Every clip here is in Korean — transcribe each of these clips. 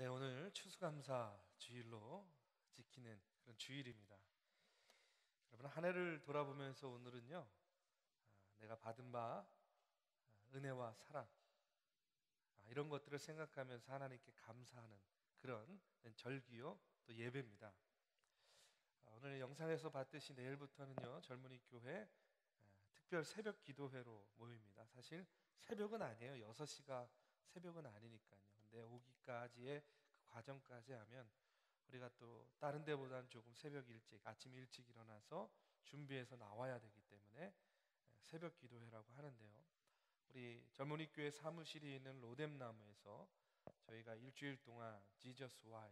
네, 오늘 추수감사 주일로 지키는 그런 주일입니다. 여러분, 한 해를 돌아보면서 오늘은요, 내가 받은 바 은혜와 사랑, 이런 것들을 생각하면서 하나님께 감사하는 그런 절기요, 또 예배입니다. 오늘 영상에서 봤듯이 내일부터는요, 젊은이 교회 특별 새벽 기도회로 모입니다. 사실 새벽은 아니에요. 6시가 새벽은 아니니까요. 근데 오기까지의 그 과정까지 하면 우리가 또 다른 데보다는 조금 새벽 일찍, 아침 일찍 일어나서 준비해서 나와야 되기 때문에 새벽 기도회라고 하는데요. 우리 젊은이 교회 사무실이 있는 로뎀나무에서 저희가 일주일 동안 Jesus Why,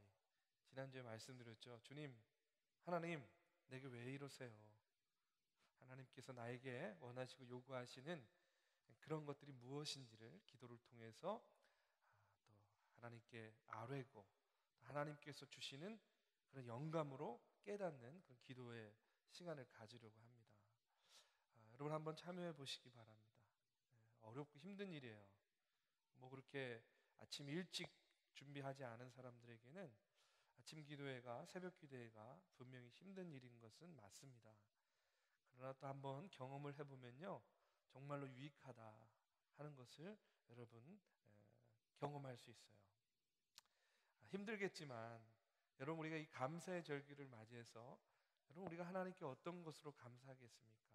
지난주에 말씀드렸죠. 주님, 하나님, 내게 왜 이러세요? 하나님께서 나에게 원하시고 요구하시는 그런 것들이 무엇인지를 기도를 통해서 또 하나님께 아뢰고, 하나님께서 주시는 그런 영감으로 깨닫는 그런 기도의 시간을 가지려고 합니다. 여러분 한번 참여해 보시기 바랍니다. 어렵고 힘든 일이에요. 뭐 그렇게 아침 일찍 준비하지 않은 사람들에게는 아침 기도회가, 새벽 기도회가 분명히 힘든 일인 것은 맞습니다. 그러나 또 한번 경험을 해보면요, 정말로 유익하다 하는 것을 여러분 경험할 수 있어요. 힘들겠지만 여러분, 우리가 이 감사의 절기를 맞이해서 여러분, 우리가 하나님께 어떤 것으로 감사하겠습니까?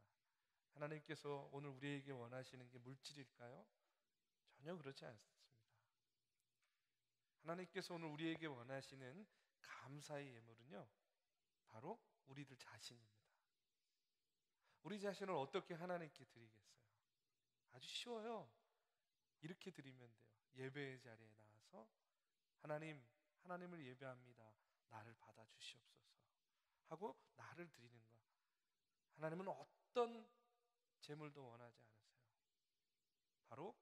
하나님께서 오늘 우리에게 원하시는 게 물질일까요? 전혀 그렇지 않습니다. 하나님께서 오늘 우리에게 원하시는 감사의 예물은요, 바로 우리들 자신입니다. 우리 자신을 어떻게 하나님께 드리겠어요? 아주 쉬워요. 이렇게 드리면 돼요. 예배의 자리에 나와서 하나님을 예배합니다. 나를 받아 주시옵소서 하고 나를 드리는 것. 하나님은 어떤 재물도 원하지 않으세요. 바로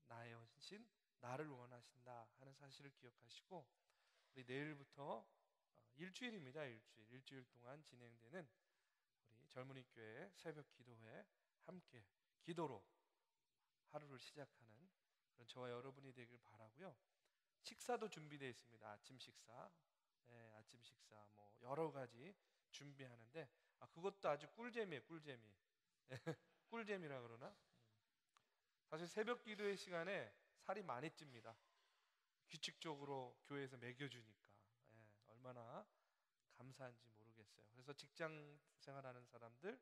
나의 헌신, 나를 원하신다 하는 사실을 기억하시고, 우리 내일부터 일주일입니다. 일주일 동안 진행되는 우리 젊은이 교회 새벽 기도회, 함께 기도로 하루를 시작하는 그런 저와 여러분이 되길 바라고요. 식사도 준비되어 있습니다. 아침 식사, 아침 식사 뭐 여러 가지 준비하는데, 그것도 아주 꿀잼이에요. 꿀잼이. 꿀잼이라 그러나? 사실 새벽 기도의 시간에 살이 많이 찝니다. 규칙적으로 교회에서 먹여주니까 얼마나 감사한지 모르겠어요. 그래서 직장 생활하는 사람들,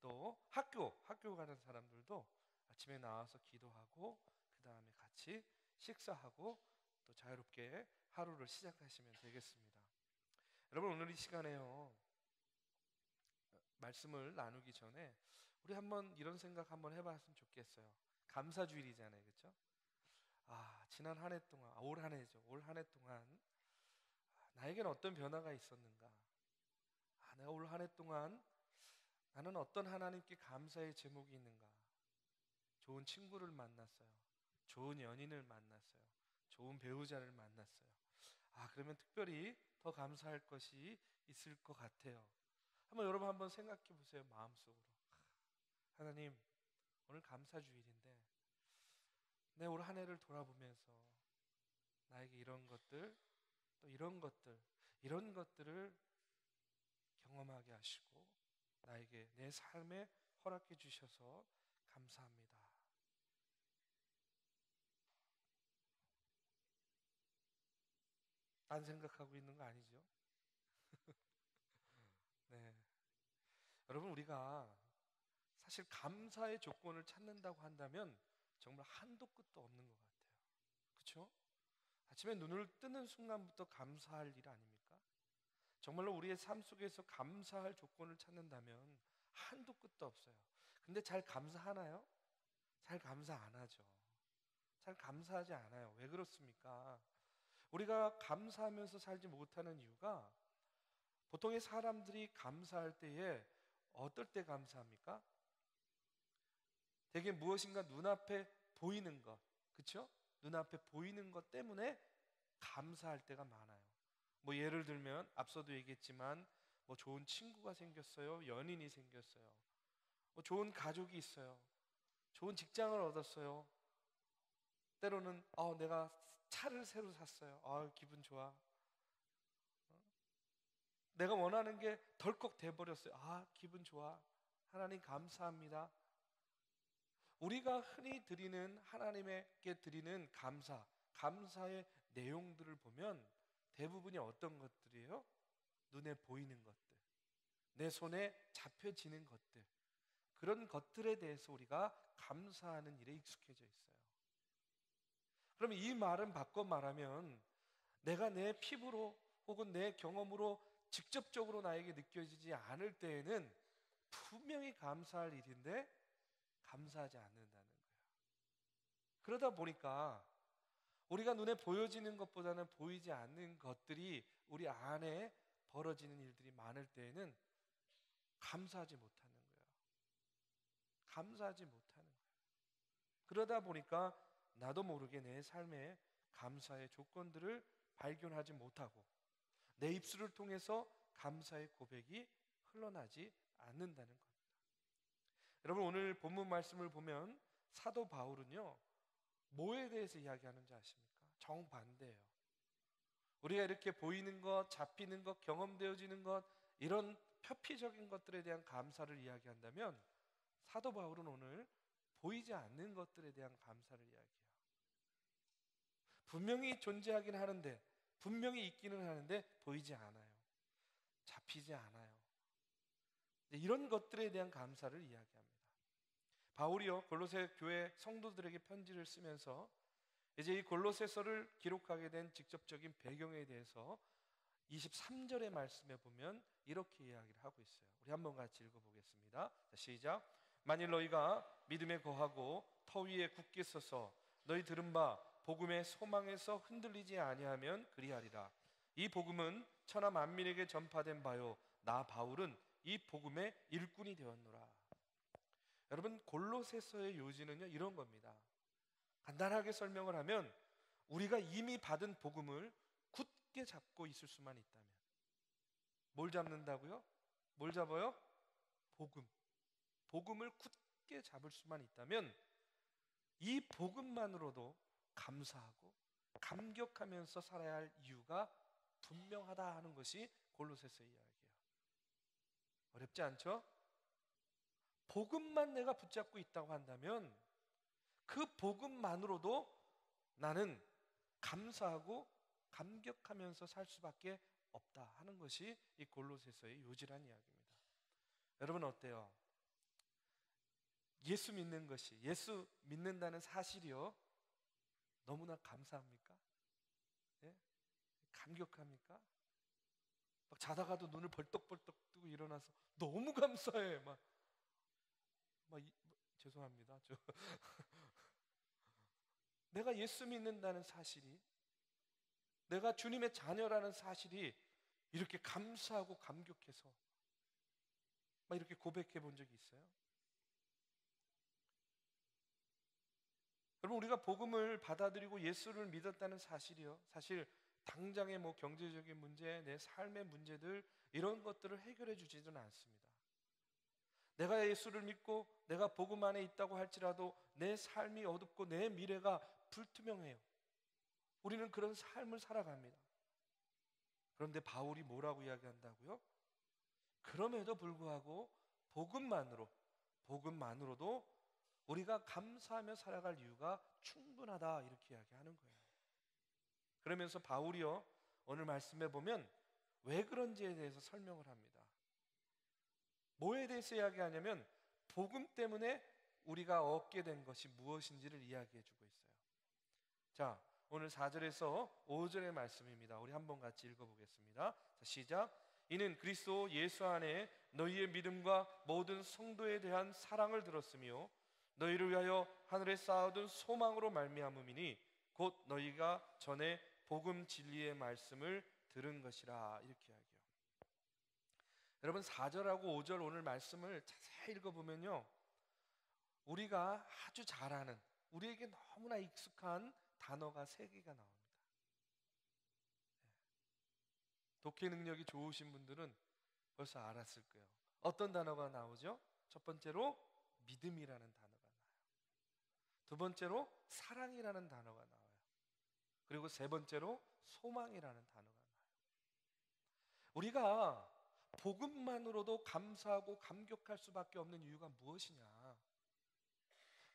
또 학교 가는 사람들도 아침에 나와서 기도하고 그 다음에 같이 식사하고 또 자유롭게 하루를 시작하시면 되겠습니다. 여러분, 오늘 이 시간에요, 말씀을 나누기 전에 우리 한번 이런 생각 한번 해봤으면 좋겠어요. 감사주일이잖아요, 그렇죠? 지난 한 해 동안, 올 한 해죠. 올 한 해 동안 나에게는 어떤 변화가 있었는가? 내가 올 한 해 동안 나는 어떤 하나님께 감사의 제목이 있는가? 좋은 친구를 만났어요. 좋은 연인을 만났어요. 좋은 배우자를 만났어요. 그러면 특별히 더 감사할 것이 있을 것 같아요. 여러분 한번 생각해 보세요. 마음속으로. 하나님, 오늘 감사주일인데 내 올 한 해를 돌아보면서 나에게 이런 것들, 또 이런 것들을 경험하게 하시고 나에게 내 삶에 허락해 주셔서 감사합니다. 딴 생각하고 있는 거 아니죠? 네. 여러분, 우리가 사실 감사의 조건을 찾는다고 한다면 정말 한도 끝도 없는 것 같아요. 그렇죠? 아침에 눈을 뜨는 순간부터 감사할 일 아닙니까? 정말로 우리의 삶 속에서 감사할 조건을 찾는다면 한도 끝도 없어요. 근데 잘 감사하나요? 잘 감사 안 하죠. 잘 감사하지 않아요. 왜 그렇습니까? 우리가 감사하면서 살지 못하는 이유가, 보통의 사람들이 감사할 때에 어떨 때 감사합니까? 되게 무엇인가 눈앞에 보이는 것, 그렇죠? 눈앞에 보이는 것 때문에 감사할 때가 많아요. 뭐 예를 들면 앞서도 얘기했지만 뭐 좋은 친구가 생겼어요. 연인이 생겼어요. 뭐 좋은 가족이 있어요. 좋은 직장을 얻었어요. 때로는 내가 차를 새로 샀어요. 기분 좋아. 내가 원하는 게 덜컥 돼버렸어요. 기분 좋아. 하나님 감사합니다. 우리가 흔히 드리는, 하나님께 드리는 감사의 내용들을 보면 대부분이 어떤 것들이에요? 눈에 보이는 것들, 내 손에 잡혀지는 것들, 그런 것들에 대해서 우리가 감사하는 일에 익숙해져 있어요. 그러면 이 말은 바꿔 말하면, 내가 내 피부로 혹은 내 경험으로 직접적으로 나에게 느껴지지 않을 때에는 분명히 감사할 일인데 감사하지 않는다는 거예요. 그러다 보니까 우리가 눈에 보여지는 것보다는 보이지 않는 것들이 우리 안에 벌어지는 일들이 많을 때에는 감사하지 못하는 거예요. 감사하지 못하는 거예요. 그러다 보니까 나도 모르게 내 삶에 감사의 조건들을 발견하지 못하고 내 입술을 통해서 감사의 고백이 흘러나지 않는다는 겁니다. 여러분, 오늘 본문 말씀을 보면 사도 바울은요, 뭐에 대해서 이야기하는지 아십니까? 정반대예요. 우리가 이렇게 보이는 것, 잡히는 것, 경험되어지는 것, 이런 표피적인 것들에 대한 감사를 이야기한다면 사도 바울은 오늘 보이지 않는 것들에 대한 감사를 이야기해요. 분명히 존재하긴 하는데, 분명히 있기는 하는데 보이지 않아요. 잡히지 않아요. 이런 것들에 대한 감사를 이야기합니다. 바울이요, 골로새 교회 성도들에게 편지를 쓰면서 이제 이 골로새서를 기록하게 된 직접적인 배경에 대해서 23절의 말씀에 보면 이렇게 이야기를 하고 있어요. 우리 한번 같이 읽어보겠습니다. 시작. 만일 너희가 믿음에 거하고 터 위에 굳게 서서 너희 들은 바 복음의 소망에서 흔들리지 아니하면 그리하리라. 이 복음은 천하 만민에게 전파된 바요, 나 바울은 이 복음의 일꾼이 되었노라. 여러분, 골로새서의 요지는요, 이런 겁니다. 간단하게 설명을 하면 우리가 이미 받은 복음을 굳게 잡고 있을 수만 있다면, 뭘 잡는다고요? 뭘 잡아요? 복음을 굳게 잡을 수만 있다면 이 복음만으로도 감사하고 감격하면서 살아야 할 이유가 분명하다 하는 것이 골로새서의 이야기예요. 어렵지 않죠? 복음만 내가 붙잡고 있다고 한다면 그 복음만으로도 나는 감사하고 감격하면서 살 수밖에 없다 하는 것이 이 골로새서의 요지란 이야기입니다. 여러분 어때요? 예수 믿는 것이, 예수 믿는다는 사실이요, 너무나 감사합니까? 예? 감격합니까? 막 자다가도 눈을 벌떡벌떡 뜨고 일어나서 너무 감사해. 죄송합니다. 내가 예수 믿는다는 사실이, 내가 주님의 자녀라는 사실이 이렇게 감사하고 감격해서 이렇게 고백해 본 적이 있어요? 여러분, 우리가 복음을 받아들이고 예수를 믿었다는 사실이요, 사실 당장의 경제적인 문제, 내 삶의 문제들, 이런 것들을 해결해 주지는 않습니다. 내가 예수를 믿고 내가 복음 안에 있다고 할지라도 내 삶이 어둡고 내 미래가 불투명해요. 우리는 그런 삶을 살아갑니다. 그런데 바울이 뭐라고 이야기한다고요? 그럼에도 불구하고 복음만으로도 우리가 감사하며 살아갈 이유가 충분하다, 이렇게 이야기하는 거예요. 그러면서 바울이요, 오늘 말씀해 보면 왜 그런지에 대해서 설명을 합니다. 뭐에 대해서 이야기하냐면 복음 때문에 우리가 얻게 된 것이 무엇인지를 이야기해 주고 있어요. 자, 오늘 4절에서 5절의 말씀입니다. 우리 한번 같이 읽어보겠습니다. 자, 시작. 이는 그리스도 예수 안에 너희의 믿음과 모든 성도에 대한 사랑을 들었으며 너희를 위하여 하늘에 쌓아둔 소망으로 말미암음이니 곧 너희가 전에 복음 진리의 말씀을 들은 것이라, 이렇게 이야기해요. 여러분, 4절하고 5절 오늘 말씀을 자세히 읽어보면요, 우리가 아주 잘 아는, 우리에게 너무나 익숙한 단어가 3개가 나옵니다. 독해 능력이 좋으신 분들은 벌써 알았을 거예요. 어떤 단어가 나오죠? 첫 번째로 믿음이라는 단어가 나와요. 두 번째로 사랑이라는 단어가 나와요. 그리고 세 번째로 소망이라는 단어가 나와요. 우리가 복음만으로도 감사하고 감격할 수밖에 없는 이유가 무엇이냐?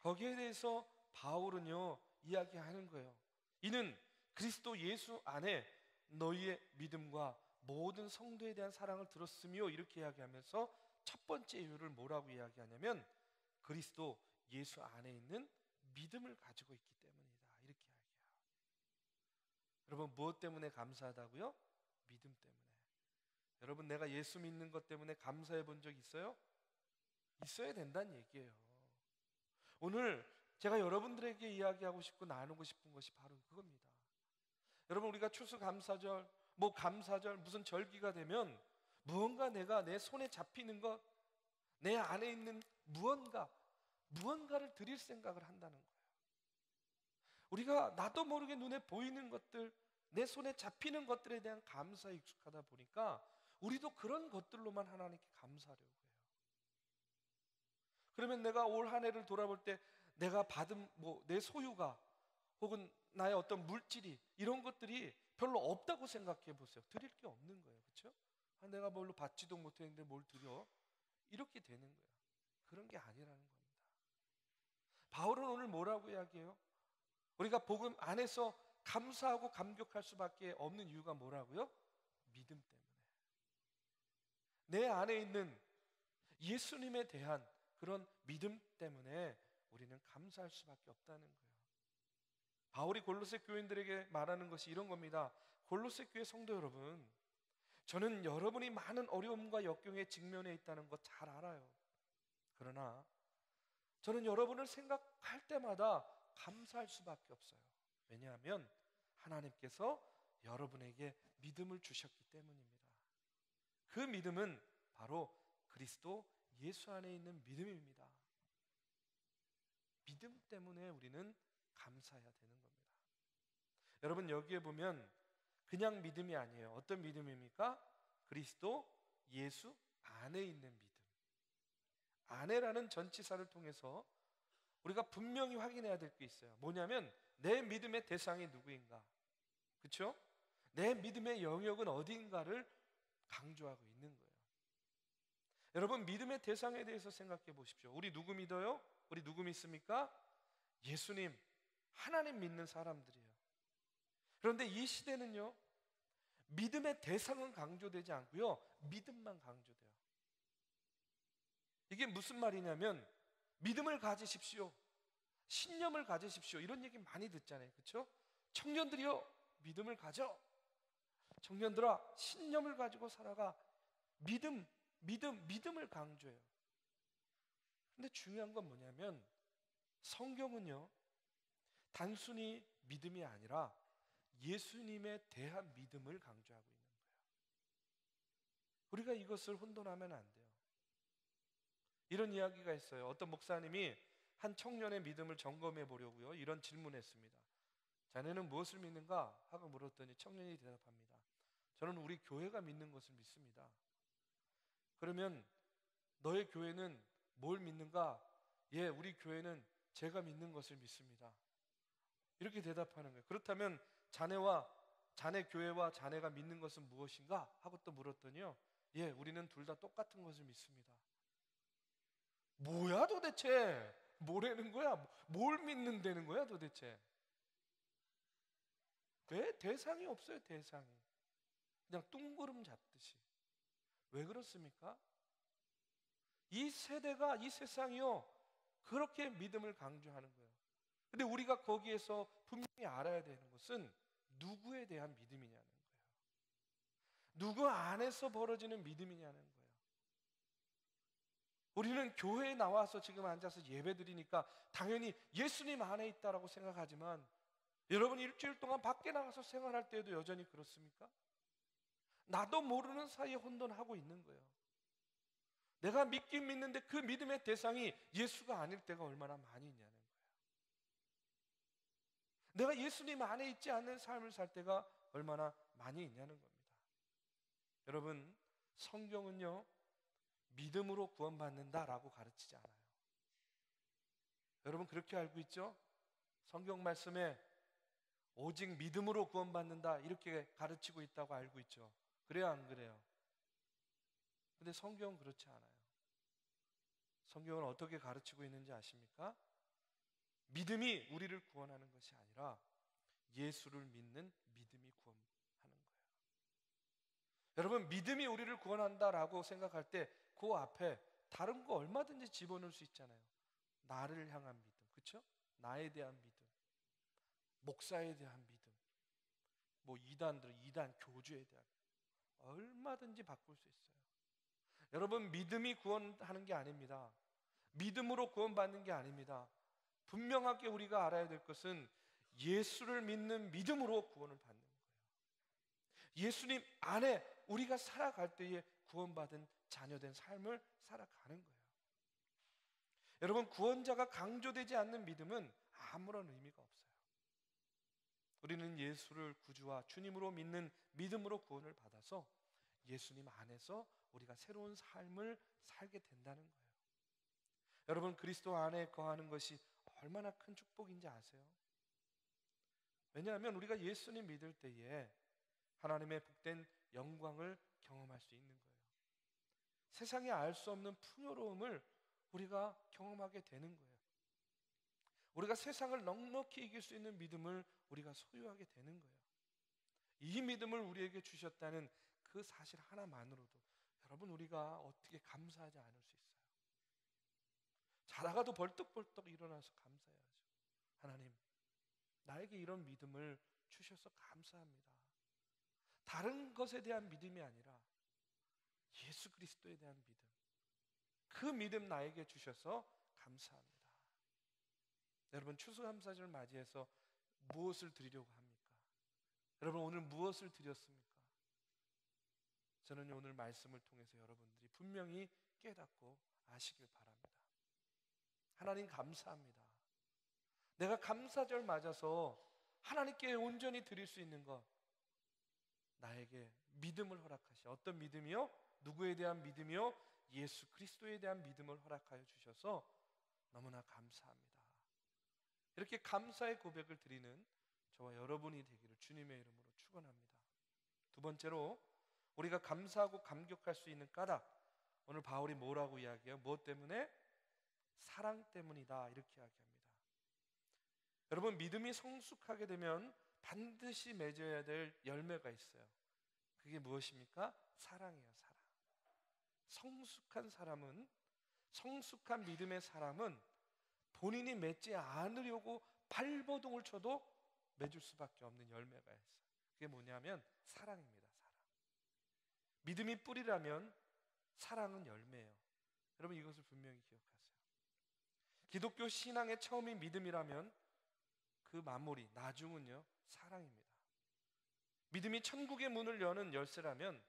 거기에 대해서 바울은요 이야기하는 거예요. 이는 그리스도 예수 안에 너희의 믿음과 모든 성도에 대한 사랑을 들었으며, 이렇게 이야기하면서 첫 번째 이유를 뭐라고 이야기하냐면 그리스도 예수 안에 있는 믿음을 가지고 있기 때문이다, 이렇게 이야기해요. 여러분, 무엇 때문에 감사하다고요? 믿음 때문에. 여러분, 내가 예수 믿는 것 때문에 감사해 본 적 있어요? 있어야 된다는 얘기예요. 오늘 제가 여러분들에게 이야기하고 싶고 나누고 싶은 것이 바로 그겁니다. 여러분, 우리가 추수감사절, 감사절, 무슨 절기가 되면 무언가 내가 내 손에 잡히는 것, 내 안에 있는 무언가를 드릴 생각을 한다는 거예요. 우리가 나도 모르게 눈에 보이는 것들, 내 손에 잡히는 것들에 대한 감사에 익숙하다 보니까 우리도 그런 것들로만 하나님께 감사하려고 해요. 그러면 내가 올 한 해를 돌아볼 때 내가 받은 내 소유가 혹은 나의 어떤 물질이, 이런 것들이 별로 없다고 생각해 보세요. 드릴 게 없는 거예요. 그렇죠? 내가 뭘로 받지도 못했는데 뭘 드려? 이렇게 되는 거예요. 그런 게 아니라는 겁니다. 바울은 오늘 뭐라고 이야기해요? 우리가 복음 안에서 감사하고 감격할 수밖에 없는 이유가 뭐라고요? 믿음 때문에. 내 안에 있는 예수님에 대한 그런 믿음 때문에 우리는 감사할 수밖에 없다는 거예요. 바울이 골로새 교인들에게 말하는 것이 이런 겁니다. 골로새 교회 성도 여러분, 저는 여러분이 많은 어려움과 역경에 직면해 있다는 거 잘 알아요. 그러나 저는 여러분을 생각할 때마다 감사할 수밖에 없어요. 왜냐하면 하나님께서 여러분에게 믿음을 주셨기 때문입니다. 그 믿음은 바로 그리스도 예수 안에 있는 믿음입니다. 믿음 때문에 우리는 감사해야 되는 겁니다. 여러분, 여기에 보면 그냥 믿음이 아니에요. 어떤 믿음입니까? 그리스도 예수 안에 있는 믿음. 안에라는 전치사를 통해서 우리가 분명히 확인해야 될 게 있어요. 뭐냐면 내 믿음의 대상이 누구인가? 그렇죠? 내 믿음의 영역은 어디인가를 강조하고 있는 거예요. 여러분, 믿음의 대상에 대해서 생각해 보십시오. 우리 누구 믿어요? 우리 누구 믿습니까? 예수님, 하나님 믿는 사람들이에요. 그런데 이 시대는요, 믿음의 대상은 강조되지 않고요, 믿음만 강조돼요. 이게 무슨 말이냐면 믿음을 가지십시오, 신념을 가지십시오, 이런 얘기 많이 듣잖아요. 그렇죠? 청년들이요, 믿음을 가져. 청년들아, 신념을 가지고 살아가. 믿음을 강조해요. 근데 중요한 건 뭐냐면 성경은요, 단순히 믿음이 아니라 예수님에 대한 믿음을 강조하고 있는 거예요. 우리가 이것을 혼돈하면 안 돼요. 이런 이야기가 있어요. 어떤 목사님이 한 청년의 믿음을 점검해 보려고요, 이런 질문했습니다. 자네는 무엇을 믿는가? 하고 물었더니 청년이 대답합니다. 저는 우리 교회가 믿는 것을 믿습니다. 그러면 너의 교회는 뭘 믿는가? 예, 우리 교회는 제가 믿는 것을 믿습니다. 이렇게 대답하는 거예요. 그렇다면 자네 교회와 자네가 믿는 것은 무엇인가? 하고 또 물었더니요, 예, 우리는 둘 다 똑같은 것을 믿습니다. 뭐야 도대체? 뭐라는 거야? 뭘 믿는다는 거야 도대체? 왜? 대상이 없어요. 대상이. 그냥 뚱구름 잡듯이. 왜 그렇습니까? 이 세대가, 이 세상이요, 그렇게 믿음을 강조하는 거예요. 근데 우리가 거기에서 분명히 알아야 되는 것은 누구에 대한 믿음이냐는 거예요. 누구 안에서 벌어지는 믿음이냐는 거예요. 우리는 교회에 나와서 지금 앉아서 예배 드리니까 당연히 예수님 안에 있다라고 생각하지만, 여러분 일주일 동안 밖에 나가서 생활할 때에도 여전히 그렇습니까? 나도 모르는 사이에 혼돈하고 있는 거예요. 내가 믿긴 믿는데 그 믿음의 대상이 예수가 아닐 때가 얼마나 많이 있냐는 거예요. 내가 예수님 안에 있지 않는 삶을 살 때가 얼마나 많이 있냐는 겁니다. 여러분, 성경은요, 믿음으로 구원받는다라고 가르치지 않아요. 여러분 그렇게 알고 있죠? 성경 말씀에 오직 믿음으로 구원받는다 이렇게 가르치고 있다고 알고 있죠. 그래요, 안 그래요? 근데 성경은 그렇지 않아요. 성경은 어떻게 가르치고 있는지 아십니까? 믿음이 우리를 구원하는 것이 아니라 예수를 믿는 믿음이 구원하는 거예요. 여러분, 믿음이 우리를 구원한다라고 생각할 때 그 앞에 다른 거 얼마든지 집어넣을 수 있잖아요. 나를 향한 믿음, 그렇죠? 나에 대한 믿음, 목사에 대한 믿음, 뭐 이단 교주에 대한 얼마든지 바꿀 수 있어요. 여러분, 믿음이 구원하는 게 아닙니다. 믿음으로 구원받는 게 아닙니다. 분명하게 우리가 알아야 될 것은 예수를 믿는 믿음으로 구원을 받는 거예요. 예수님 안에 우리가 살아갈 때에 구원받은 자녀된 삶을 살아가는 거예요. 여러분, 구원자가 강조되지 않는 믿음은 아무런 의미가 없어요. 우리는 예수를 구주와 주님으로 믿는 믿음으로 구원을 받아서 예수님 안에서 우리가 새로운 삶을 살게 된다는 거예요. 여러분, 그리스도 안에 거하는 것이 얼마나 큰 축복인지 아세요? 왜냐하면 우리가 예수님 믿을 때에 하나님의 복된 영광을 경험할 수 있는 거예요. 세상에 알 수 없는 풍요로움을 우리가 경험하게 되는 거예요. 우리가 세상을 넉넉히 이길 수 있는 믿음을 우리가 소유하게 되는 거예요. 이 믿음을 우리에게 주셨다는 그 사실 하나만으로도 여러분, 우리가 어떻게 감사하지 않을 수 있어요? 자다가도 벌떡벌떡 일어나서 감사해야죠. 하나님, 나에게 이런 믿음을 주셔서 감사합니다. 다른 것에 대한 믿음이 아니라 예수 그리스도에 대한 믿음, 그 믿음 나에게 주셔서 감사합니다. 여러분, 추수감사절 맞이해서 무엇을 드리려고 합니까? 여러분, 오늘 무엇을 드렸습니까? 저는 오늘 말씀을 통해서 여러분들이 분명히 깨닫고 아시길 바랍니다. 하나님 감사합니다. 내가 감사절 맞아서 하나님께 온전히 드릴 수 있는 것, 나에게 믿음을 허락하시. 어떤 믿음이요? 누구에 대한 믿음이요? 예수 그리스도에 대한 믿음을 허락하여 주셔서 너무나 감사합니다. 이렇게 감사의 고백을 드리는 저와 여러분이 되기를 주님의 이름으로 축원합니다. 두 번째로 우리가 감사하고 감격할 수 있는 까닭, 오늘 바울이 뭐라고 이야기해요? 무엇 때문에? 사랑 때문이다, 이렇게 이야기합니다. 여러분, 믿음이 성숙하게 되면 반드시 맺어야 될 열매가 있어요. 그게 무엇입니까? 사랑이에요. 사랑. 성숙한 사람은, 성숙한 믿음의 사람은 본인이 맺지 않으려고 발버둥을 쳐도 맺을 수밖에 없는 열매가 있어요. 그게 뭐냐면 사랑입니다. 사랑. 믿음이 뿌리라면 사랑은 열매예요. 여러분, 이것을 분명히 기억하세요. 기독교 신앙의 처음이 믿음이라면 그 마무리, 나중은요, 사랑입니다. 믿음이 천국의 문을 여는 열쇠라면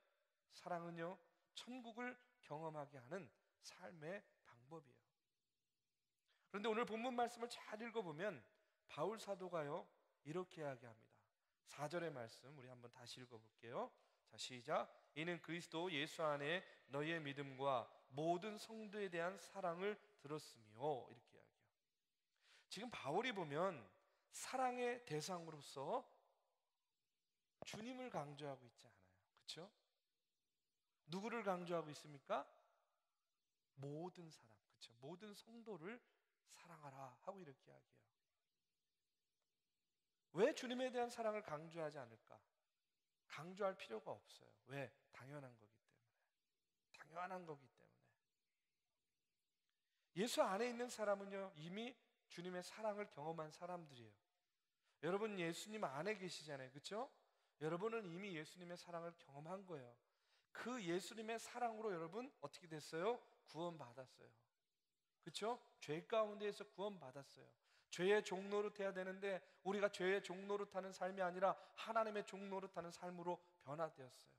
사랑은요, 천국을 경험하게 하는 삶의 방법이에요. 그런데 오늘 본문 말씀을 잘 읽어보면 바울 사도가요, 이렇게 이야기합니다. 4절의 말씀 우리 한번 다시 읽어볼게요. 자, 시작. 이는 그리스도 예수 안에 너희의 믿음과 모든 성도에 대한 사랑을 들었으며, 이렇게 이야기해요. 지금 바울이 보면 사랑의 대상으로서 주님을 강조하고 있지 않아요. 그렇죠? 누구를 강조하고 있습니까? 모든 사람, 그렇죠? 모든 성도를 사랑하라 하고 이렇게 이야기해요. 왜 주님에 대한 사랑을 강조하지 않을까? 강조할 필요가 없어요. 왜? 당연한 거기 때문에. 당연한 거기 때문에. 예수 안에 있는 사람은요, 이미 주님의 사랑을 경험한 사람들이에요. 여러분, 예수님 안에 계시잖아요. 그렇죠? 여러분은 이미 예수님의 사랑을 경험한 거예요. 그 예수님의 사랑으로 여러분 어떻게 됐어요? 구원받았어요. 그렇죠? 죄 가운데에서 구원받았어요. 죄의 종노릇해야 되는데 우리가 죄의 종노릇하는 삶이 아니라 하나님의 종노릇하는 삶으로 변화되었어요.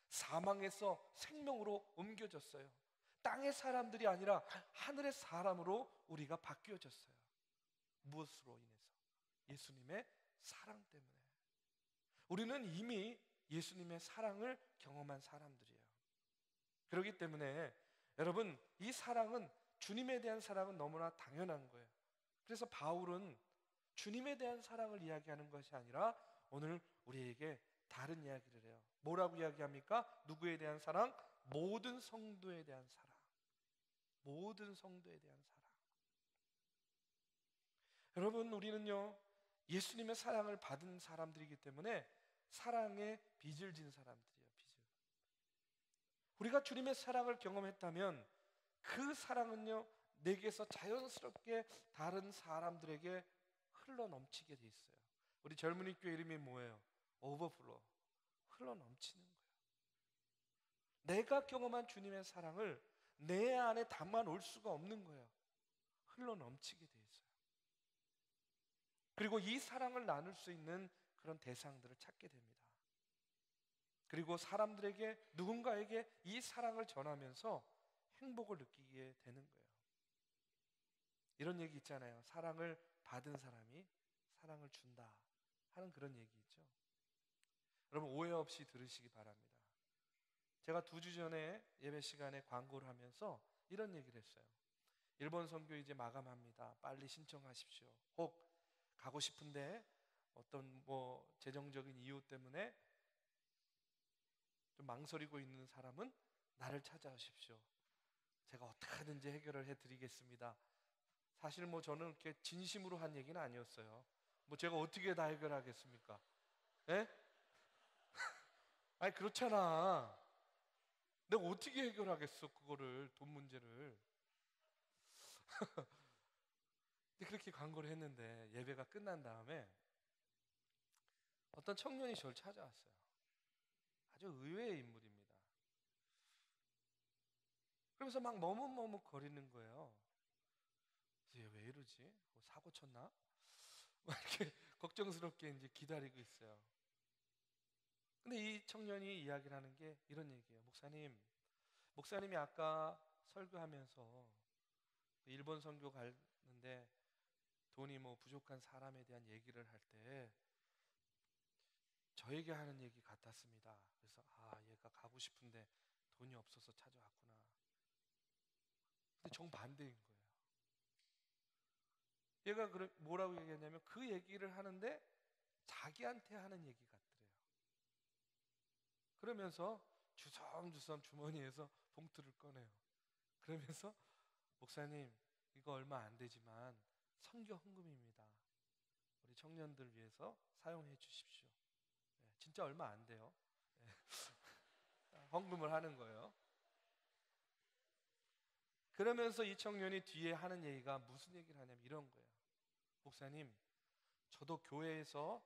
사망에서 생명으로 옮겨졌어요. 땅의 사람들이 아니라 하늘의 사람으로 우리가 바뀌어졌어요. 무엇으로 인해서? 예수님의 사랑 때문에. 우리는 이미 예수님의 사랑을 경험한 사람들이에요. 그렇기 때문에 여러분, 이 사랑은, 주님에 대한 사랑은 너무나 당연한 거예요. 그래서 바울은 주님에 대한 사랑을 이야기하는 것이 아니라 오늘 우리에게 다른 이야기를 해요. 뭐라고 이야기합니까? 누구에 대한 사랑? 모든 성도에 대한 사랑. 모든 성도에 대한 사랑. 여러분, 우리는요 예수님의 사랑을 받은 사람들이기 때문에 사랑의 빚을 진 사람들이에요. 빚을. 우리가 주님의 사랑을 경험했다면 그 사랑은요 내게서 자연스럽게 다른 사람들에게 흘러 넘치게 돼 있어요. 우리 젊은이 교회 이름이 뭐예요? 오버플로. 흘러 넘치는 거예요. 내가 경험한 주님의 사랑을 내 안에 담아 놓을 수가 없는 거예요. 흘러 넘치게 돼 있어요. 그리고 이 사랑을 나눌 수 있는 그런 대상들을 찾게 됩니다. 그리고 사람들에게, 누군가에게 이 사랑을 전하면서 행복을 느끼게 되는 거예요. 이런 얘기 있잖아요. 사랑을 받은 사람이 사랑을 준다 하는 그런 얘기 있죠. 여러분, 오해 없이 들으시기 바랍니다. 제가 2주 전에 예배 시간에 광고를 하면서 이런 얘기를 했어요. 일본 선교 이제 마감합니다. 빨리 신청하십시오. 혹 가고 싶은데 어떤 재정적인 이유 때문에 좀 망설이고 있는 사람은 나를 찾아오십시오. 제가 어떻게든지 해결을 해드리겠습니다. 사실 저는 이렇게 진심으로 한 얘기는 아니었어요. 제가 어떻게 다 해결하겠습니까? 예? 아니 그렇잖아. 내가 어떻게 해결하겠어 그거를, 돈 문제를. 그렇게 광고를 했는데 예배가 끝난 다음에 어떤 청년이 저를 찾아왔어요. 아주 의외의 인물입니다. 그러면서 막 머뭇머뭇거리는 거예요. 그래서 얘 왜 이러지? 사고 쳤나? 막 이렇게 걱정스럽게 이제 기다리고 있어요. 근데 이 청년이 이야기를 하는 게 이런 얘기예요. 목사님이 아까 설교하면서 일본 선교 가는데 돈이 부족한 사람에 대한 얘기를 할 때 저에게 하는 얘기 같았습니다. 그래서 얘가 가고 싶은데 돈이 없어서 찾아왔구나. 근데 정반대인 거예요. 얘가 뭐라고 얘기했냐면 그 얘기를 하는데 자기한테 하는 얘기 같더래요. 그러면서 주섬주섬 주머니에서 봉투를 꺼내요. 그러면서 목사님, 이거 얼마 안 되지만 선교 헌금입니다. 우리 청년들 위해서 사용해 주십시오. 진짜 얼마 안 돼요. 헌금을 하는 거예요. 그러면서 이 청년이 뒤에 하는 얘기가 무슨 얘기를 하냐면 이런 거예요. 목사님, 저도 교회에서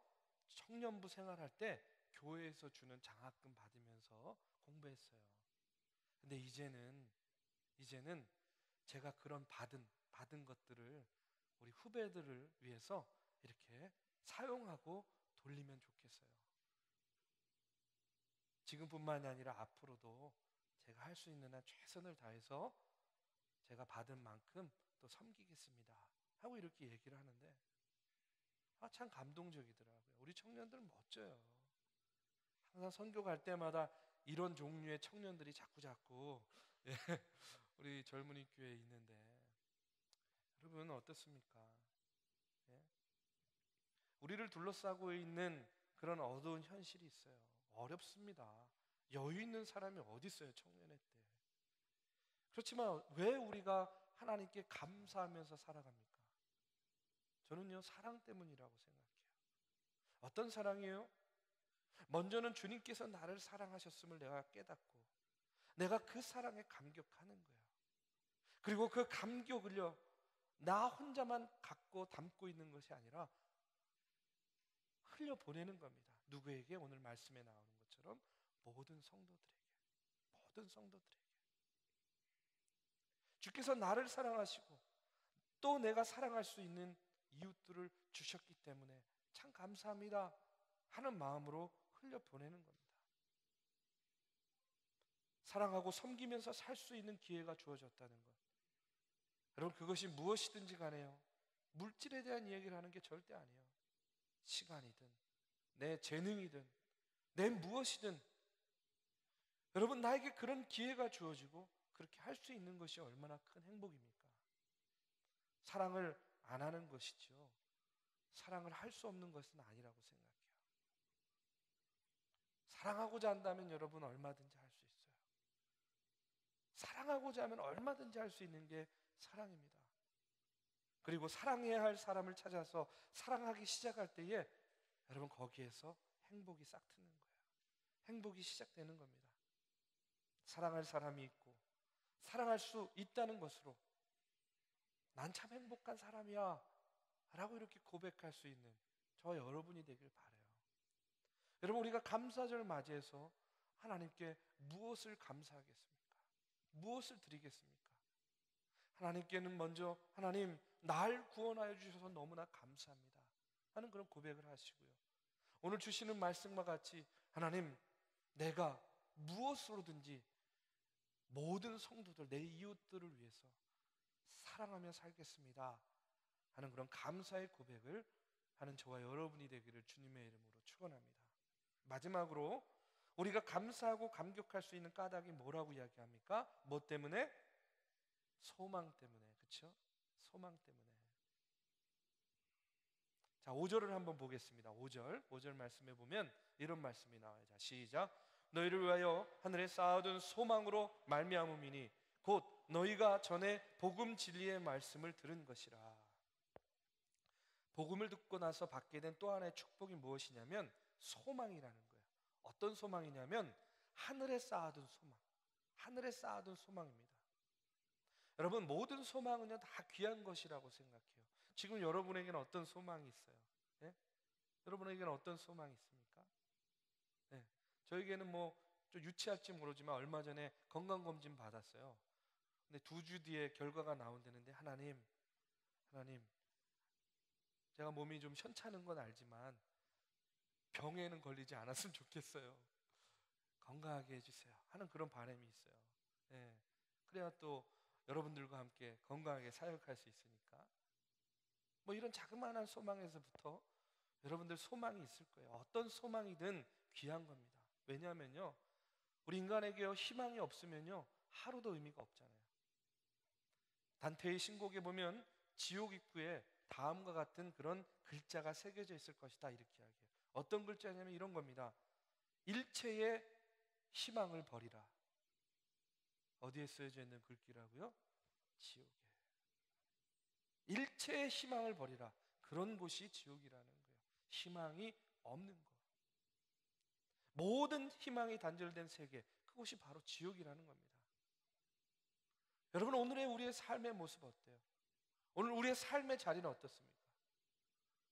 청년부 생활할 때 교회에서 주는 장학금 받으면서 공부했어요. 근데 이제는 제가 그런 받은 것들을 우리 후배들을 위해서 이렇게 사용하고 돌리면 좋겠어요. 지금뿐만이 아니라 앞으로도 제가 할 수 있는 한 최선을 다해서 제가 받은 만큼 또 섬기겠습니다 하고 이렇게 얘기를 하는데 참 감동적이더라고요. 우리 청년들 멋져요. 항상 선교 갈 때마다 이런 종류의 청년들이 자꾸 예, 우리 젊은이 교회에 있는데 여러분 어떻습니까? 예? 우리를 둘러싸고 있는 그런 어두운 현실이 있어요. 어렵습니다. 여유 있는 사람이 어디 있어요, 청년의 때. 그렇지만 왜 우리가 하나님께 감사하면서 살아갑니까? 저는요, 사랑 때문이라고 생각해요. 어떤 사랑이에요? 먼저는 주님께서 나를 사랑하셨음을 내가 깨닫고 내가 그 사랑에 감격하는 거예요. 그리고 그 감격을요, 나 혼자만 갖고 담고 있는 것이 아니라 흘려보내는 겁니다. 누구에게? 오늘 말씀에 나오는 것처럼 모든 성도들에게 주께서 나를 사랑하시고 또 내가 사랑할 수 있는 이웃들을 주셨기 때문에 참 감사합니다 하는 마음으로 흘려보내는 겁니다. 사랑하고 섬기면서 살 수 있는 기회가 주어졌다는 것, 여러분 그것이 무엇이든지 간에요, 물질에 대한 이야기를 하는 게 절대 아니에요. 시간이든 내 재능이든 내 무엇이든 여러분 나에게 그런 기회가 주어지고 그렇게 할 수 있는 것이 얼마나 큰 행복입니까? 사랑을 안 하는 것이죠. 사랑을 할 수 없는 것은 아니라고 생각해요. 사랑하고자 한다면 여러분 얼마든지 할 수 있어요. 사랑하고자 하면 얼마든지 할 수 있는 게 사랑입니다. 그리고 사랑해야 할 사람을 찾아서 사랑하기 시작할 때에 여러분 거기에서 행복이 싹 트는 거예요. 행복이 시작되는 겁니다. 사랑할 사람이 있고 사랑할 수 있다는 것으로 난 참 행복한 사람이야 라고 이렇게 고백할 수 있는 저와 여러분이 되길 바라요. 여러분, 우리가 감사절 맞이해서 하나님께 무엇을 감사하겠습니까? 무엇을 드리겠습니까? 하나님께는 먼저 하나님 날 구원하여 주셔서 너무나 감사합니다 하는 그런 고백을 하시고요, 오늘 주시는 말씀과 같이 하나님 내가 무엇으로든지 모든 성도들 내 이웃들을 위해서 사랑하며 살겠습니다 하는 그런 감사의 고백을 하는 저와 여러분이 되기를 주님의 이름으로 축원합니다. 마지막으로 우리가 감사하고 감격할 수 있는 까닭이 뭐라고 이야기합니까? 뭐 때문에? 소망 때문에. 그렇죠? 소망 때문에. 자, 5절을 한번 보겠습니다. 5절 말씀에 보면 이런 말씀이 나와요. 자, 시작. 너희를 위하여 하늘에 쌓아둔 소망으로 말미암음이니 곧 너희가 전에 복음 진리의 말씀을 들은 것이라. 복음을 듣고 나서 받게 된 또 하나의 축복이 무엇이냐면 소망이라는 거예요. 어떤 소망이냐면 하늘에 쌓아둔 소망. 하늘에 쌓아둔 소망입니다. 여러분, 모든 소망은요 다 귀한 것이라고 생각해요. 지금 여러분에게는 어떤 소망이 있어요? 네? 여러분에게는 어떤 소망이 있습니까? 네. 저에게는 뭐 좀 유치할지 모르지만 얼마 전에 건강검진 받았어요. 근데 2주 뒤에 결과가 나온다는데 하나님 제가 몸이 좀 현찮은 건 알지만 병에는 걸리지 않았으면 좋겠어요. 건강하게 해주세요 하는 그런 바람이 있어요. 네. 그래야 또 여러분들과 함께 건강하게 사역할 수 있으니까 뭐 이런 자그마한 소망에서부터 여러분들 소망이 있을 거예요. 어떤 소망이든 귀한 겁니다. 왜냐하면요 우리 인간에게 희망이 없으면요 하루도 의미가 없잖아요. 단테의 신곡에 보면 지옥 입구에 다음과 같은 그런 글자가 새겨져 있을 것이다 이렇게 이야기해요. 어떤 글자냐면 이런 겁니다. 일체의 희망을 버리라. 어디에 쓰여져 있는 글귀라고요? 지옥에. 일체의 희망을 버리라. 그런 곳이 지옥이라는 거예요. 희망이 없는 것. 모든 희망이 단절된 세계, 그곳이 바로 지옥이라는 겁니다. 여러분, 오늘의 우리의 삶의 모습 어때요? 오늘 우리의 삶의 자리는 어떻습니까?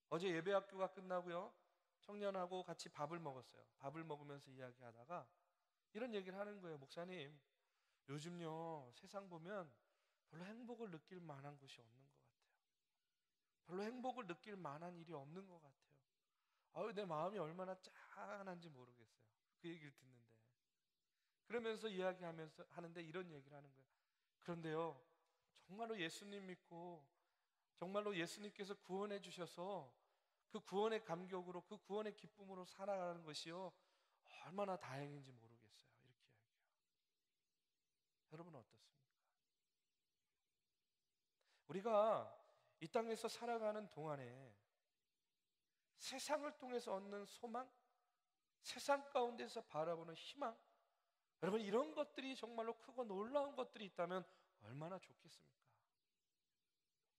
어제 예배학교가 끝나고요 청년하고 같이 밥을 먹었어요. 밥을 먹으면서 이야기하다가 이런 얘기를 하는 거예요. 목사님, 요즘요 세상 보면 별로 행복을 느낄 만한 곳이 없는 것 같아요. 별로 행복을 느낄 만한 일이 없는 것 같아요. 내 마음이 얼마나 짠한지 모르겠어요. 그 얘기를 듣는데. 그러면서 이야기하면서 하는데 이런 얘기를 하는 거예요. 그런데요 정말로 예수님 믿고 정말로 예수님께서 구원해 주셔서 그 구원의 감격으로 그 구원의 기쁨으로 살아가는 것이요 얼마나 다행인지 모르겠어요. 이렇게 이야기해요. 여러분은 어떻습니까? 우리가 이 땅에서 살아가는 동안에 세상을 통해서 얻는 소망, 세상 가운데서 바라보는 희망, 여러분 이런 것들이 정말로 크고 놀라운 것들이 있다면 얼마나 좋겠습니까?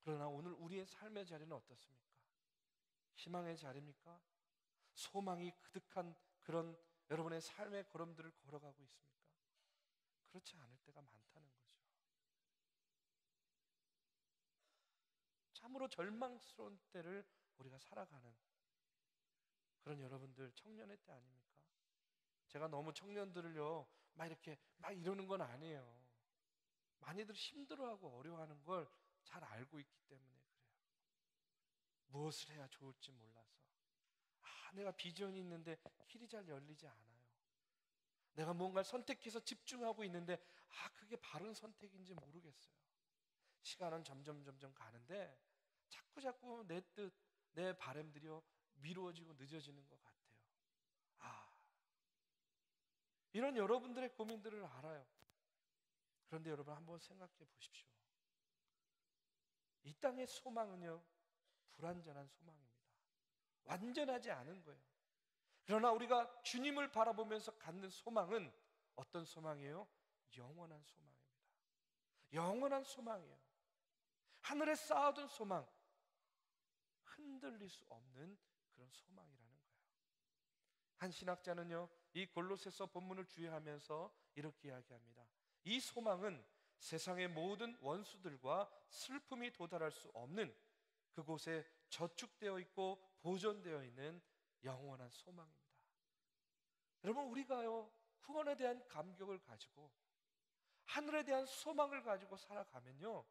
그러나 오늘 우리의 삶의 자리는 어떻습니까? 희망의 자리입니까? 소망이 그득한 그런 여러분의 삶의 걸음들을 걸어가고 있습니까? 그렇지 않을 때가 많다는 거죠. 참으로 절망스러운 때를 우리가 살아가는 그런 여러분들 청년의 때 아닙니까? 제가 너무 청년들을요 막 이렇게 막 이러는 건 아니에요. 많이들 힘들어하고 어려워하는 걸 잘 알고 있기 때문에 그래요. 무엇을 해야 좋을지 몰라서 내가 비전이 있는데 길이 잘 열리지 않아요. 내가 뭔가를 선택해서 집중하고 있는데 그게 바른 선택인지 모르겠어요. 시간은 점점 가는데 자꾸 내 뜻, 내 바람들이요 미루어지고 늦어지는 것 같아요. 이런 여러분들의 고민들을 알아요. 그런데 여러분 한번 생각해 보십시오. 이 땅의 소망은요 불완전한 소망입니다. 완전하지 않은 거예요. 그러나 우리가 주님을 바라보면서 갖는 소망은 어떤 소망이에요? 영원한 소망입니다. 영원한 소망이에요. 하늘에 쌓아둔 소망, 흔들릴 수 없는 그런 소망이라는 거예요. 한 신학자는요, 이 골로새서 본문을 주의하면서 이렇게 이야기합니다. 이 소망은 세상의 모든 원수들과 슬픔이 도달할 수 없는 그곳에 저축되어 있고 보존되어 있는 영원한 소망입니다. 여러분, 우리가요, 후원에 대한 감격을 가지고 하늘에 대한 소망을 가지고 살아가면요,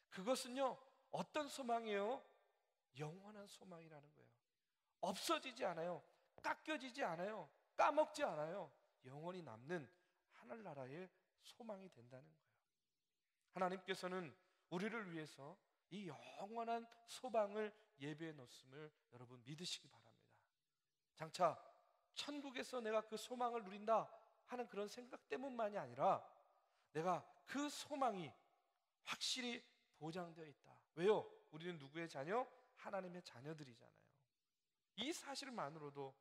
그것은요, 어떤 소망이에요? 영원한 소망이라는 거예요. 없어지지 않아요. 깎여지지 않아요. 까먹지 않아요. 영원히 남는 하늘나라의 소망이 된다는 거예요. 하나님께서는 우리를 위해서 이 영원한 소망을 예배해 놓았음을 여러분 믿으시기 바랍니다. 장차 천국에서 내가 그 소망을 누린다 하는 그런 생각 때문만이 아니라 내가 그 소망이 확실히 보장되어 있다. 왜요? 우리는 누구의 자녀? 하나님의 자녀들이잖아요. 이 사실만으로도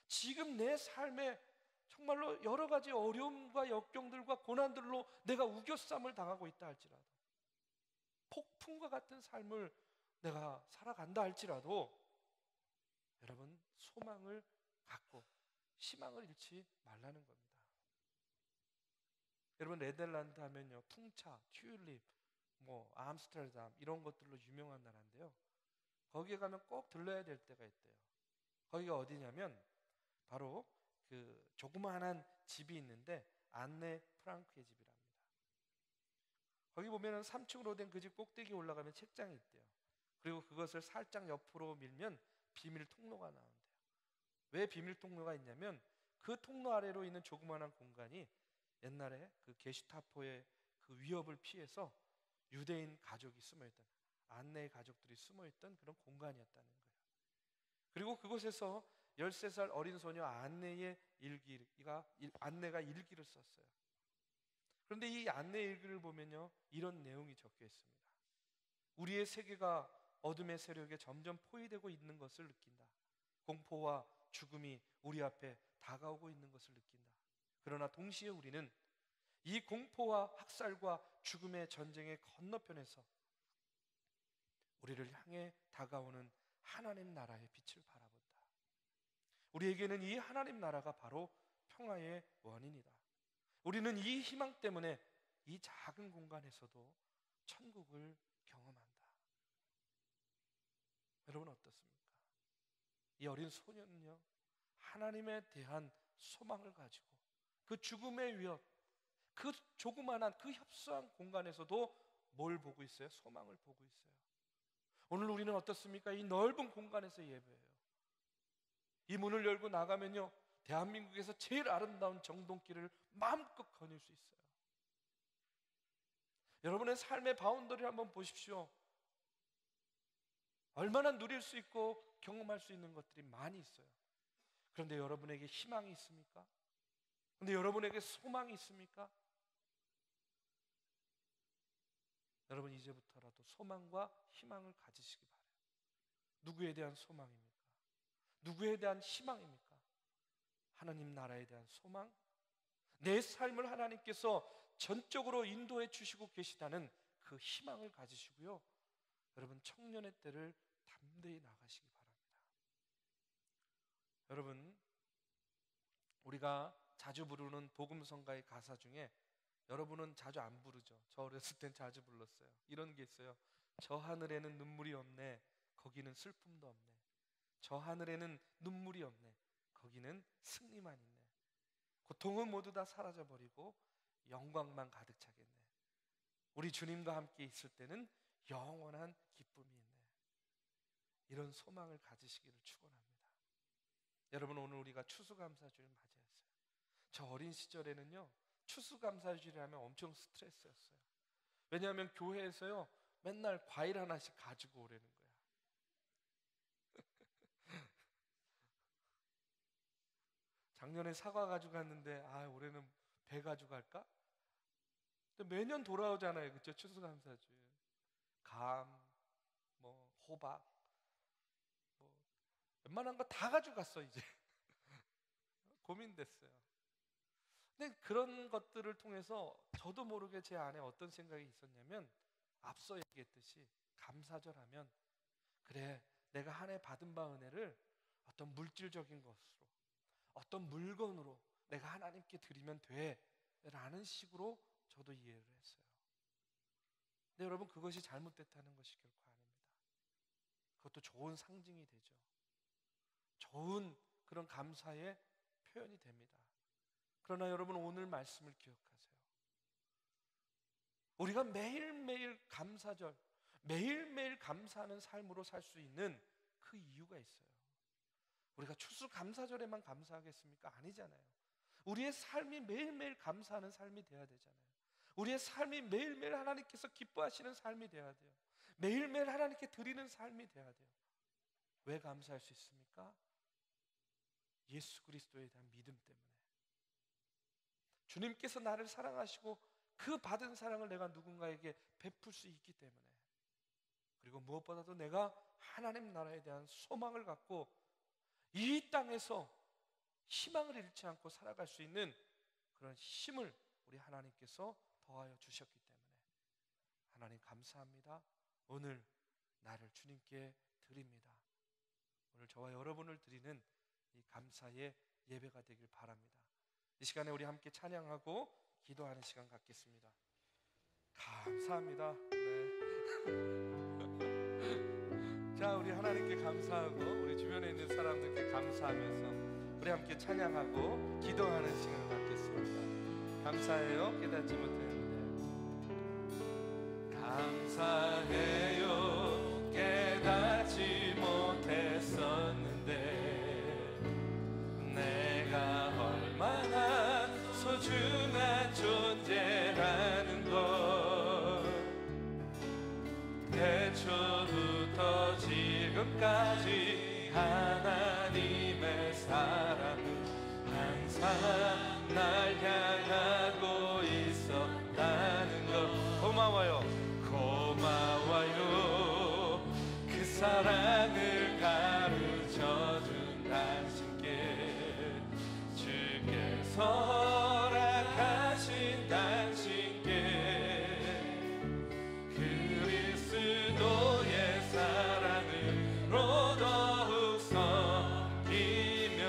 지금 내 삶에 정말로 여러 가지 어려움과 역경들과 고난들로 내가 우겨쌈을 당하고 있다 할지라도, 폭풍과 같은 삶을 내가 살아간다 할지라도, 여러분 소망을 갖고 희망을 잃지 말라는 겁니다. 여러분, 네덜란드 하면요, 풍차, 튤립, 암스테르담 이런 것들로 유명한 나라인데요, 거기에 가면 꼭 들러야 될 때가 있대요. 거기가 어디냐면 바로 그 조그마한 집이 있는데 안네 프랑크의 집이랍니다. 거기 보면은 3층으로 된 그 집 꼭대기 올라가면 책장이 있대요. 그리고 그것을 살짝 옆으로 밀면 비밀 통로가 나온대요. 왜 비밀 통로가 있냐면 그 통로 아래로 있는 조그마한 공간이 옛날에 그 게슈타포의 그 위협을 피해서 유대인 가족이 숨어있던, 안네의 가족들이 숨어있던 그런 공간이었다는 거예요. 그리고 그곳에서 13살 어린 소녀 안네가 일기를 썼어요. 그런데 이 안네 일기를 보면요, 이런 내용이 적혀 있습니다. 우리의 세계가 어둠의 세력에 점점 포위되고 있는 것을 느낀다. 공포와 죽음이 우리 앞에 다가오고 있는 것을 느낀다. 그러나 동시에 우리는 이 공포와 학살과 죽음의 전쟁의 건너편에서 우리를 향해 다가오는 하나님 나라의 빛을 바라본다. 우리에게는 이 하나님 나라가 바로 평화의 원인이다. 우리는 이 희망 때문에 이 작은 공간에서도 천국을 경험한다. 여러분 어떻습니까? 이 어린 소년은요, 하나님에 대한 소망을 가지고 그 죽음의 위협, 그 조그만한 그 협소한 공간에서도 뭘 보고 있어요? 소망을 보고 있어요. 오늘 우리는 어떻습니까? 이 넓은 공간에서 예배해요. 이 문을 열고 나가면요, 대한민국에서 제일 아름다운 정동길을 마음껏 거닐 수 있어요. 여러분의 삶의 바운더리를 한번 보십시오. 얼마나 누릴 수 있고 경험할 수 있는 것들이 많이 있어요. 그런데 여러분에게 희망이 있습니까? 그런데 여러분에게 소망이 있습니까? 여러분 이제부터라도 소망과 희망을 가지시기 바라요. 누구에 대한 소망입니까? 누구에 대한 희망입니까? 하나님 나라에 대한 소망, 내 삶을 하나님께서 전적으로 인도해 주시고 계시다는 그 희망을 가지시고요, 여러분 청년의 때를 담대히 나가시기 바랍니다. 여러분, 우리가 자주 부르는 복음성가의 가사 중에 여러분은 자주 안 부르죠. 저 어렸을 땐 자주 불렀어요. 이런 게 있어요. 저 하늘에는 눈물이 없네, 거기는 슬픔도 없네. 저 하늘에는 눈물이 없네, 거기는 승리만 있네. 고통은 모두 다 사라져버리고 영광만 가득 차겠네. 우리 주님과 함께 있을 때는 영원한 기쁨이 있네. 이런 소망을 가지시기를 축원합니다. 여러분, 오늘 우리가 추수감사주를 맞이했어요. 저 어린 시절에는요, 추수감사주를 하면 엄청 스트레스였어요. 왜냐하면 교회에서요, 맨날 과일 하나씩 가지고 오라는 거야. 작년에 사과 가지고 갔는데 올해는 배 가지고 갈까? 근데 매년 돌아오잖아요, 그렇죠? 추수감사주. 감, 호박, 웬만한 거 다 가져갔어 이제. 고민됐어요. 근데 그런 것들을 통해서 저도 모르게 제 안에 어떤 생각이 있었냐면, 앞서 얘기했듯이 감사절 하면 그래, 내가 한 해 받은 바 은혜를 어떤 물질적인 것으로, 어떤 물건으로 내가 하나님께 드리면 돼 라는 식으로 저도 이해를 했어요. 근데 여러분, 그것이 잘못됐다는 것이 결코 아닙니다. 그것도 좋은 상징이 되죠. 좋은 그런 감사의 표현이 됩니다. 그러나 여러분, 오늘 말씀을 기억하세요. 우리가 매일매일 감사절, 매일매일 감사하는 삶으로 살 수 있는 그 이유가 있어요. 우리가 추수감사절에만 감사하겠습니까? 아니잖아요. 우리의 삶이 매일매일 감사하는 삶이 돼야 되잖아요. 우리의 삶이 매일매일 하나님께서 기뻐하시는 삶이 돼야 돼요. 매일매일 하나님께 드리는 삶이 돼야 돼요. 왜 감사할 수 있습니까? 예수 그리스도에 대한 믿음 때문에. 주님께서 나를 사랑하시고 그 받은 사랑을 내가 누군가에게 베풀 수 있기 때문에, 그리고 무엇보다도 내가 하나님 나라에 대한 소망을 갖고 이 땅에서 희망을 잃지 않고 살아갈 수 있는 그런 힘을 우리 하나님께서 더하여 주셨기 때문에 하나님 감사합니다. 오늘 나를 주님께 드립니다. 오늘 저와 여러분을 드리는 이 감사의 예배가 되길 바랍니다. 이 시간에 우리 함께 찬양하고 기도하는 시간 갖겠습니다. 감사합니다. 자, 우리 하나님께 감사하고 우리 주변에 있는 사람들께 감사하면서 우리 함께 찬양하고 기도하는 시간을 갖겠습니다. 감사해요. 깨닫지 못했는데. 감사해요. 깨닫지 못했었는데 내가 얼마나 소중한 존재라는 걸 태초부터 지금까지 하나님의 사랑은 항상 날 향하고 있었다는 것. 고마워요. 고마워요. 그 사랑을 가르쳐준 당신께, 주께서 허락하신 당신께 그리스도의 사랑으로 더욱 섬기며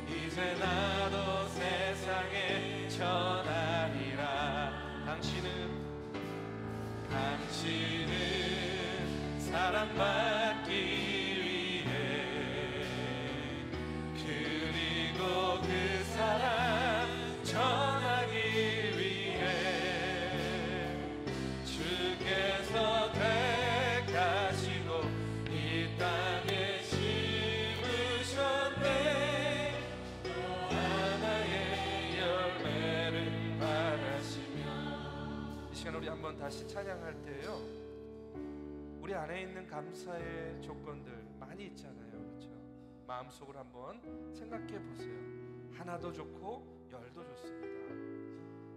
이제 나도 세상에 전하리라. 당신은 사랑받기 위해, 그리고 그 사랑 전하기 위해 주께서 택하시고 이 땅에 심으셨네. 또 하나의 열매를 바라시며. 이 시간 우리 한번 다시 찬양할 때요, 우리 안에 있는 감사의 조건들 많이 있잖아요. 그렇죠? 마음속으로 한번 생각해 보세요. 하나도 좋고 열도 좋습니다.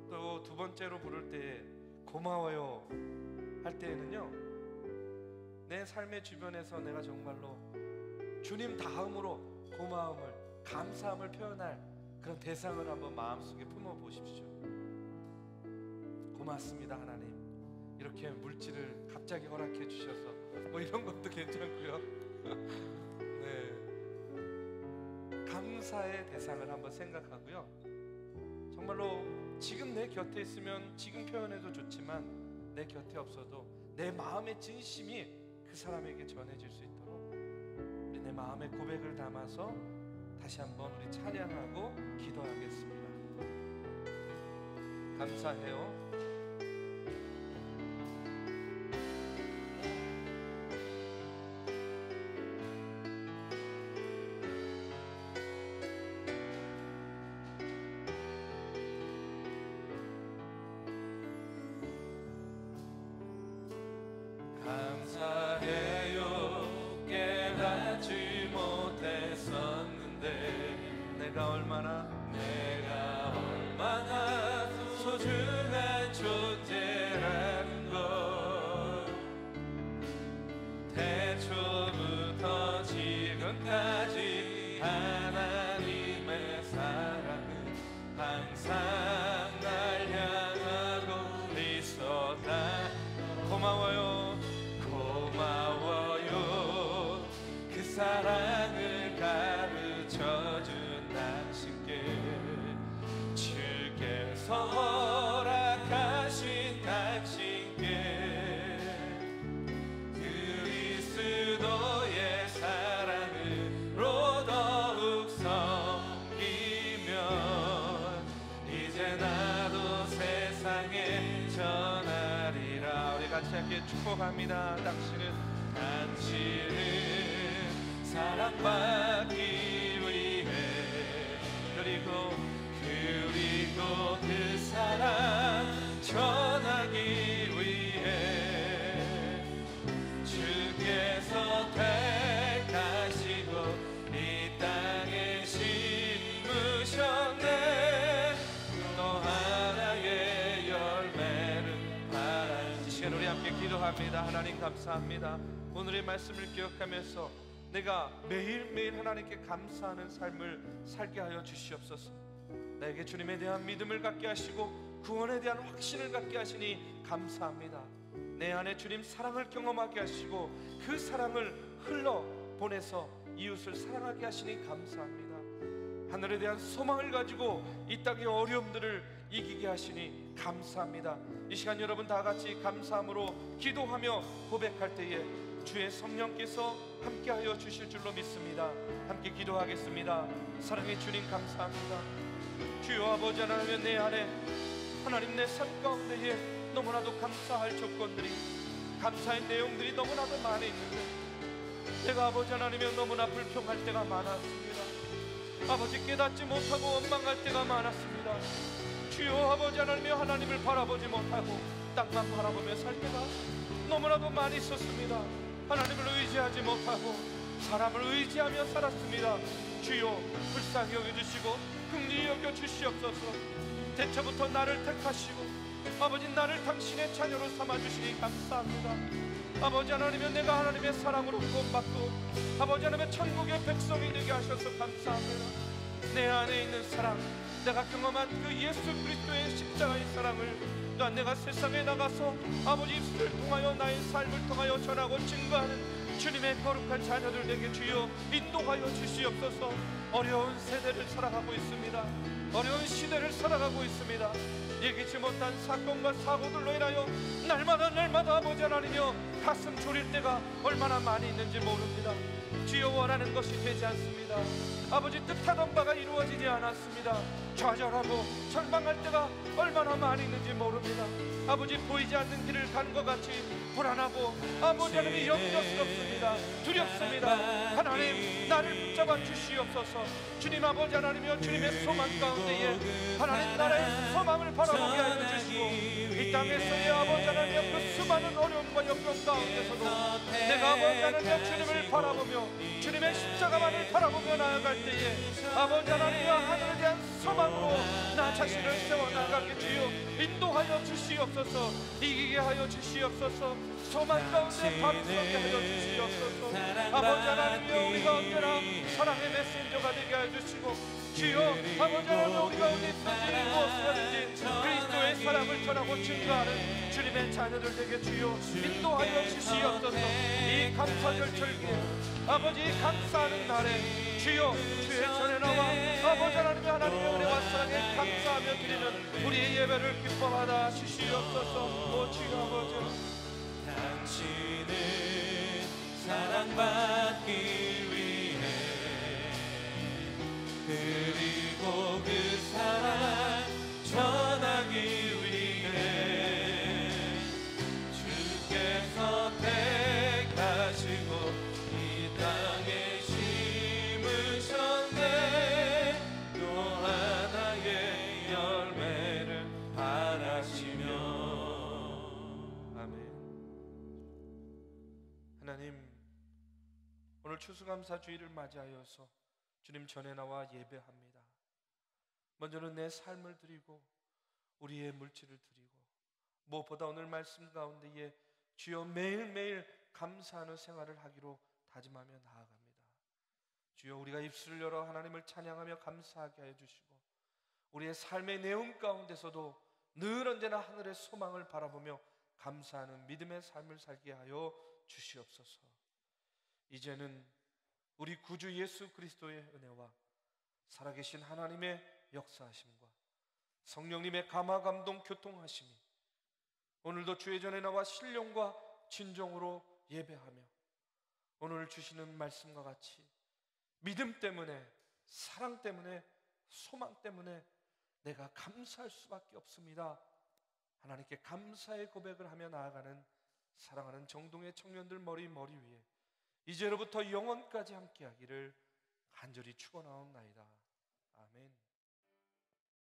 또 두 번째로 부를 때 고마워요 할 때에는요, 내 삶의 주변에서 내가 정말로 주님 다음으로 고마움을, 감사함을 표현할 그런 대상을 한번 마음속에 품어 보십시오. 고맙습니다 하나님, 이렇게 물질을 갑자기 허락해 주셔서, 뭐 이런 것도 괜찮고요. 네, 감사의 대상을 한번 생각하고요. 정말로 지금 내 곁에 있으면 지금 표현해도 좋지만, 내 곁에 없어도 내 마음의 진심이 그 사람에게 전해질 수 있도록 우리 내 마음의 고백을 담아서 다시 한번 우리 찬양하고 기도하겠습니다. 감사해요. 감사해요. 깨닫지 못했었는데 내가 얼마나 소중한 존재라는 걸 태초부터 지금 허락하신 당신께 그리스도의 사랑으로 더욱 섬기면 이제 나도 세상에 전하리라. 우리 같이 함께 축복합니다. 당신은 사랑받기 위해 그리고 그 사랑 전하기 위해 주께서 택하시고 이 땅에 심으셨네. 또 하나의 열매를 바라시. 이 시간 우리 함께 기도합니다. 하나님 감사합니다. 오늘의 말씀을 기억하면서 내가 매일매일 하나님께 감사하는 삶을 살게 하여 주시옵소서. 나에게 주님에 대한 믿음을 갖게 하시고 구원에 대한 확신을 갖게 하시니 감사합니다. 내 안에 주님 사랑을 경험하게 하시고 그 사랑을 흘러 보내서 이웃을 사랑하게 하시니 감사합니다. 하늘에 대한 소망을 가지고 이 땅의 어려움들을 이기게 하시니 감사합니다. 이 시간 여러분 다 같이 감사함으로 기도하며 고백할 때에 주의 성령께서 함께하여 주실 줄로 믿습니다. 함께 기도하겠습니다. 사랑의 주님 감사합니다. 주여 아버지 하나님, 내 안에 하나님 내 삶 가운데에 너무나도 감사할 조건들이, 감사의 내용들이 너무나도 많이 있는데 내가 아버지 하나님에 너무나 불평할 때가 많았습니다. 아버지 깨닫지 못하고 원망할 때가 많았습니다. 주여 아버지 하나님이 하나님을 바라보지 못하고 땅만 바라보며 살 때가 너무나도 많이 있었습니다. 하나님을 의지하지 못하고 사람을 의지하며 살았습니다. 주여 불쌍히 여겨주시고 긍휼히 여겨 주시옵소서. 대처부터 나를 택하시고 아버지 나를 당신의 자녀로 삼아주시니 감사합니다. 아버지 하나님은 내가 하나님의 사랑으로 구원받고 아버지 하나님의 천국의 백성이 되게 하셔서 감사합니다. 내 안에 있는 사랑, 내가 경험한 그 예수 그리스도의 십자가의 사랑을 또한 내가 세상에 나가서 아버지 입술을 통하여 나의 삶을 통하여 전하고 증거하는 주님의 거룩한 자녀들 되게 주여 인도하여 주시옵소서. 어려운 세대를 살아가고 있습니다. 어려운 시대를 살아가고 있습니다. 예기치 못한 사건과 사고들로 인하여 날마다 아버지 하나님여 가슴 졸일 때가 얼마나 많이 있는지 모릅니다. 주여 원하는 것이 되지 않습니다. 아버지 뜻하던 바가 이루어지지 않았습니다. 좌절하고 절망할 때가 얼마나 많이 있는지 모릅니다. 아버지 보이지 않는 길을 가는 것 같이 불안하고 아버지 하나님이 염려스럽습니다. 두렵습니다. 하나님 나를 붙잡아 주시옵소서. 주님 아버지 하나님이여 주님의 소망 가운데에 하나님 나라의 소망을 바라보게 하여 주시고 이 땅에서의 아버지 하나님이여 그 수많은 어려움과 역경 가운데서도 내가 아버지 하나님이여 주님을 바라보며 주님의 십자가만을 바라보며 나아갈 때에 아버지 하나님이여 하늘에 대한 소망으로 나 자신을 세워나가게 주여 인도하여 주시옵소서. 이기게 하여 주시옵소서. 소망 가운데 바로서게 하여 주시옵소서. 아버지 하나님이여 우리가 언제나 사랑의 메신저가 되게 하여 주시고 주여 아버지 하나님 우리 가운데 있든지 무엇을 하든지 그리스도의 사랑을 전하고 증거하는 주님의 자녀들 되게 주여 인도하여 주시옵소서. 이 감사절 절기에 아버지 감사하는 날에 주여 주의 전에 나와 아버지 하나님의 은혜와 사랑에 감사하며 드리는 우리의 예배를 기뻐하다 주시옵소서. 오 주여 아버지 당신은 사랑받기 위해 그리고 그 사랑 전하기 위해 주께서 택하시고 이 땅에 심으셨네. 또 하나의 열매를 바라시며. 아멘. 하나님 오늘 추수감사주일을 맞이하여서 주님 전에 나와 예배합니다. 먼저는 내 삶을 드리고 우리의 물질을 드리고 무엇보다 오늘 말씀 가운데에 주여 매일매일 감사하는 생활을 하기로 다짐하며 나아갑니다. 주여 우리가 입술을 열어 하나님을 찬양하며 감사하게 하여 주시고 우리의 삶의 내용 가운데서도 늘 언제나 하늘의 소망을 바라보며 감사하는 믿음의 삶을 살게 하여 주시옵소서. 이제는 우리 구주 예수 그리스도의 은혜와 살아계신 하나님의 역사하심과 성령님의 감화 감동 교통하심이 오늘도 주의 전에 나와 신령과 진정으로 예배하며 오늘 주시는 말씀과 같이 믿음 때문에, 사랑 때문에, 소망 때문에 내가 감사할 수밖에 없습니다. 하나님께 감사의 고백을 하며 나아가는 사랑하는 정동의 청년들 머리 위에 이제로부터 영원까지 함께하기를 간절히 축원하옵나이다.